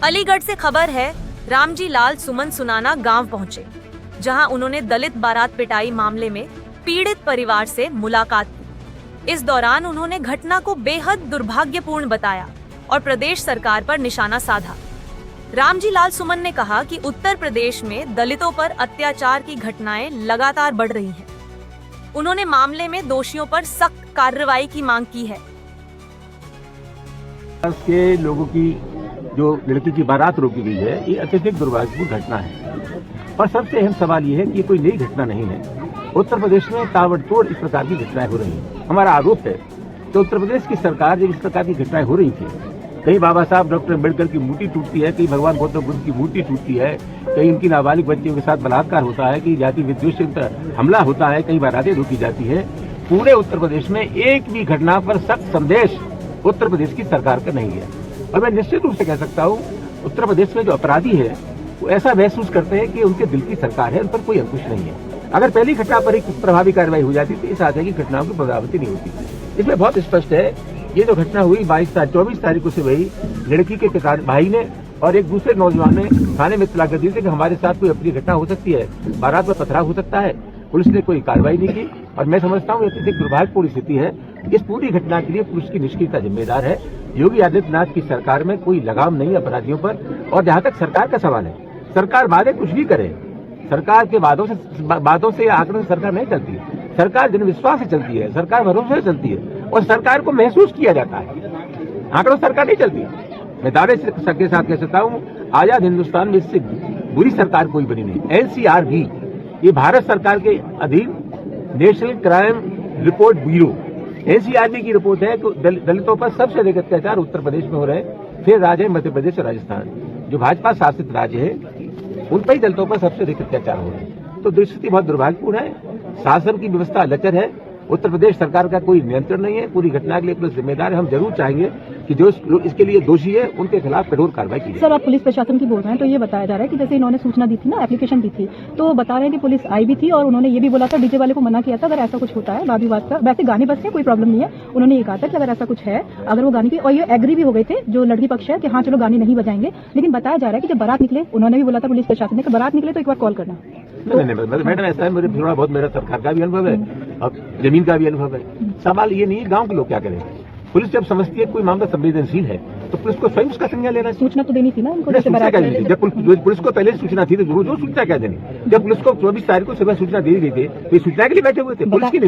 अलीगढ़ से खबर है, रामजी लाल सुमन सुनाना गांव पहुंचे, जहां उन्होंने दलित बारात पिटाई मामले में पीड़ित परिवार से मुलाकात की। इस दौरान उन्होंने घटना को बेहद दुर्भाग्यपूर्ण बताया और प्रदेश सरकार पर निशाना साधा। रामजी लाल सुमन ने कहा कि उत्तर प्रदेश में दलितों पर अत्याचार की घटनाएं लगातार बढ़ रही हैं। उन्होंने मामले में दोषियों पर सख्त कार्रवाई की मांग की है। के लोगों की जो लड़की की बारात रोकी गई है, ये अत्यधिक दुर्भाग्यपूर्ण घटना है और सबसे अहम सवाल ये है कि ये कोई नई घटना नहीं है। उत्तर प्रदेश में ताबड़तोड़ इस प्रकार की घटनाएं हो रही हैं। हमारा आरोप है कि उत्तर प्रदेश की सरकार जब इस प्रकार की घटनाएं हो रही थी, कहीं बाबा साहब डॉक्टर अम्बेडकर की मूर्ति टूटती है, कहीं भगवान गौतम बुद्ध की मूर्ति टूटती है, कहीं इनकी नाबालिग बच्चियों के साथ बलात्कार होता है, कहीं जाति विद्वेष हमला होता है, कहीं बारातें रोकी जाती है, पूरे उत्तर प्रदेश में एक भी घटना पर सख्त संदेश उत्तर प्रदेश की सरकार का नहीं है। और मैं निश्चित रूप से कह सकता हूँ, उत्तर प्रदेश में जो अपराधी है वो ऐसा महसूस करते हैं कि उनके दिल की सरकार है, उन पर कोई अंकुश नहीं है। अगर पहली घटना पर एक प्रभावी कार्रवाई हो जाती तो इस आशय की घटनाओं की पुनरावृत्ति नहीं होती। इसमें बहुत स्पष्ट है, ये जो घटना हुई 24 तारीख को से वही लड़की के पिता भाई ने और एक दूसरे नौजवान ने थाने में इत्तला कर दी थी कि हमारे साथ कोई अपनी घटना हो सकती है, बारात में पथराव हो सकता है। पुलिस ने कोई कार्रवाई नहीं की और मैं समझता हूँ अत्यधिक दुर्भाग्यपूर्ण स्थिति है। इस पूरी घटना के लिए पुलिस की निष्क्रियता जिम्मेदार है। योगी आदित्यनाथ की सरकार में कोई लगाम नहीं है अपराधियों पर। और जहां तक सरकार का सवाल है, सरकार वादे कुछ भी करे, सरकार के बातों से या आंकड़ों से सरकार नहीं चलती। सरकार जनविश्वास से चलती है, सरकार भरोसे से चलती है और सरकार को महसूस किया जाता है। आंकड़ों से सरकार नहीं चलती। मैं दावे के साथ कह सकता हूँ, आजाद हिंदुस्तान में इससे बुरी सरकार कोई बनी नहीं। एनसीआर भी, ये भारत सरकार के अधीन national crime report bureau NCRB की रिपोर्ट है कि दलितों पर सबसे अधिक अत्याचार उत्तर प्रदेश में हो रहे हैं। फिर राज्य है मध्य प्रदेश और राजस्थान, जो भाजपा शासित राज्य है, उन पर ही दलितों पर सबसे अधिक अत्याचार हो रहे हैं। तो स्थिति बहुत दुर्भाग्यपूर्ण है। शासन की व्यवस्था लचर है। उत्तर प्रदेश सरकार का कोई नियंत्रण नहीं है। पूरी घटना के लिए पुलिस जिम्मेदार है। हम जरूर चाहेंगे कि जो इसके लिए दोषी है उनके खिलाफ कठोर कार्रवाई की जाए। सर, आप पुलिस प्रशासन की बोल रहे हैं, तो ये बताया जा रहा है कि जैसे इन्होंने सूचना दी थी ना, एप्लीकेशन दी थी, तो बता रहे हैं कि पुलिस आई भी थी और उन्होंने ये भी बोला था, डीजे वाले को मना किया था अगर ऐसा कुछ होता है वाद विवाद का। वैसे गाने बजते हैं, कोई प्रॉब्लम नहीं है। उन्होंने ये कहा था कि अगर ऐसा कुछ है, अगर वो गाने की, और ये एग्री भी हो गए थे जो लड़की पक्ष है कि हाँ चलो गाने नहीं बजाएंगे। लेकिन बताया जा रहा है कि जब बारात निकले, उन्होंने भी बोला था पुलिस प्रशासन ने कि बारात निकले तो एक बार कॉल करना। नहीं मैडम, ऐसा है, मेरे थोड़ा बहुत मेरा सरकार का भी अनुभव है और जमीन का भी अनुभव है। सवाल ये नहीं है गांव के लोग क्या करें। पुलिस जब समझती है कोई मामला संवेदनशील है तो पुलिस को स्वयं उसका संज्ञान लेना। सूचना तो देनी थी ना उनको। जब पुलिस को पहले सूचना थी तो जो सूचना क्या देनी। जब पुलिस को 24 तारीख को सुबह सूचना दी गई थी तो सूचना के लिए बैठे हुए थे। पुलिस की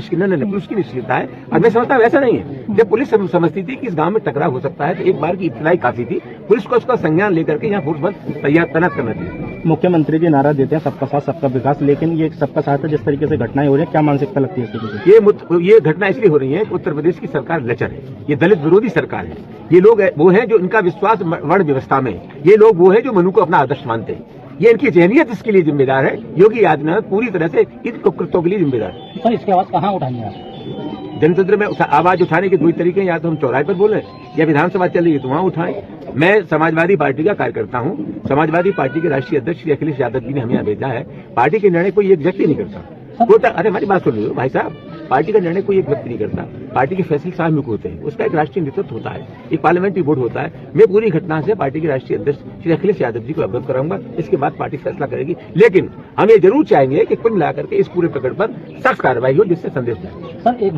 पुलिस की निश्चितता है और मैं समझता हूँ ऐसा नहीं है। जब पुलिस समझती थी कि इस गांव में टकराव हो सकता है तो एक बार की इत्तलाई काफी थी। पुलिस को उसका संज्ञान लेकर के यहाँ फोर्स बल तैनात करना चाहिए। मुख्यमंत्री जी नारा देते हैं सबका साथ सबका विकास, लेकिन ये सबका साथ है, जिस तरीके से घटनाएं हो रही है, क्या मानसिकता लगती है इसकी? ये घटना इसलिए हो रही है कि उत्तर प्रदेश की सरकार लचर है। ये दलित विरोधी सरकार है। ये लोग वो हैं जो इनका विश्वास वर्ण व्यवस्था में, ये लोग वो हैं जो मनु को अपना आदर्श मानते हैं। ये इनकी जहनियत इसके लिए जिम्मेदार है। योगी आदित्यनाथ पूरी तरह से इन कुकृत्यों के लिए जिम्मेदार है। सर, इसकी आवाज कहाँ उठाएंगे आप? जनतंत्र में आवाज उठाने के दो ही तरीके हैं, या तो हम चौराहे पर बोले या विधानसभा चल रही है तो वहां उठाएं। मैं समाजवादी पार्टी का कार्यकर्ता हूं। समाजवादी पार्टी के राष्ट्रीय अध्यक्ष श्री अखिलेश यादव जी ने हमें यहाँ भेजा है। पार्टी के निर्णय कोई एक व्यक्ति नहीं करता। अरे हमारी बात सुन रहे हो भाई साहब, पार्टी का निर्णय कोई एक व्यक्ति नहीं करता। पार्टी के फैसले सामूहिक होते हैं। उसका एक राष्ट्रीय नेतृत्व होता है, एक पार्लियामेंट्री बोर्ड होता है। मैं पूरी घटना से पार्टी के राष्ट्रीय अध्यक्ष श्री अखिलेश यादव जी को अवगत कराऊंगा। इसके बाद पार्टी फैसला करेगी। लेकिन हम ये जरूर चाहेंगे कि कुल मिलाकर के इस पूरे प्रकरण पर सख्त कार्रवाई हो, जिससे संदेश जाए।